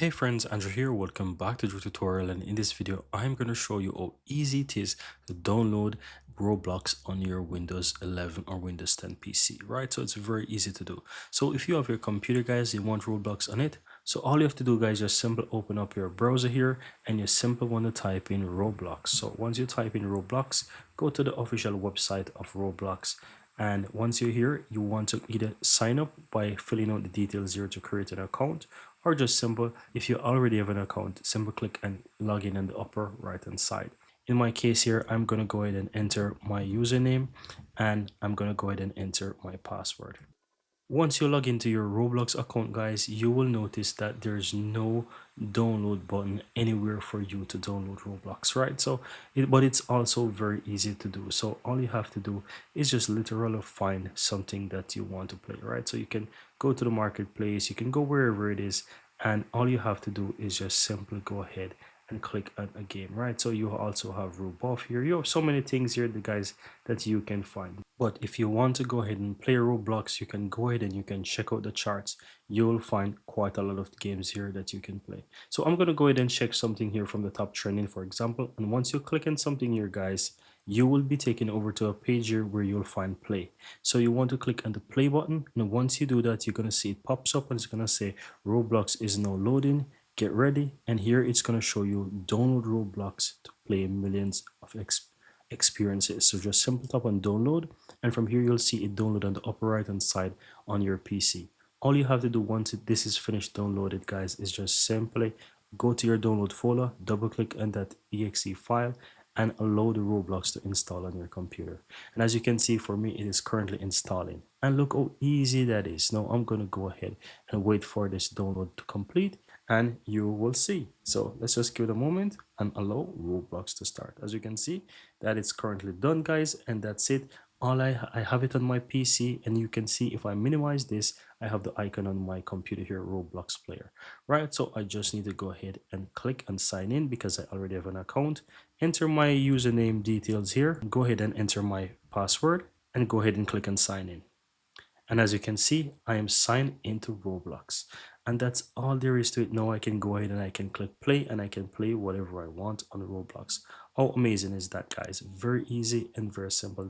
Hey friends, Andrew here. Welcome back to the tutorial, and in this video I'm going to show you how easy it is to download Roblox on your Windows 11 or Windows 10 PC, right? So it's very easy to do. So if you have your computer, guys, you want Roblox on it, so all you have to do, guys, just simply open up your browser here and you simply want to type in Roblox. So once you type in Roblox, go to the official website of Roblox. And once you're here, you want to either sign up by filling out the details here to create an account, or just simple, if you already have an account, simple click and log in the upper right hand side. In my case here, I'm going to go ahead and enter my username, and I'm going to go ahead and enter my password. Once you log into your Roblox account, guys, you will notice that there's no download button anywhere for you to download Roblox, right? But it's also very easy to do. So all you have to do is just literally find something that you want to play, right? So you can go to the marketplace, you can go wherever it is, and all you have to do is just simply go ahead and click on a game, right? So you also have Roblox here. You have so many things here, the guys, that you can find. But if you want to go ahead and play Roblox, you can go ahead and you can check out the charts. You'll find quite a lot of games here that you can play. So I'm going to go ahead and check something here from the top trending, for example. And once you click on something here, guys, you will be taken over to a page here where you'll find play. So you want to click on the play button. And once you do that, you're going to see it pops up and it's going to say Roblox is now loading. Get ready. And here it's going to show you download Roblox to play millions of experiences. So just simply tap on download, and from here you'll see it download on the upper right hand side on your PC. All you have to do once this is finished downloaded, guys, is just simply go to your download folder, double click on that exe file, and allow the Roblox to install on your computer. And as you can see, for me it is currently installing, and look how easy that is. Now I'm going to go ahead and wait for this download to complete, and you will see. So let's just give it a moment and allow Roblox to start. As you can see, that is currently done, guys, and that's it. I have it on my PC, and you can see if I minimize this, I have the icon on my computer here, Roblox player, right? So I just need to go ahead and click and sign in because I already have an account. Enter my username details here, go ahead and enter my password, and go ahead and click and sign in. And as you can see, I am signed into Roblox. And that's all there is to it. Now I can go ahead and I can click play and I can play whatever I want on Roblox. How amazing is that, guys? Very easy and very simple.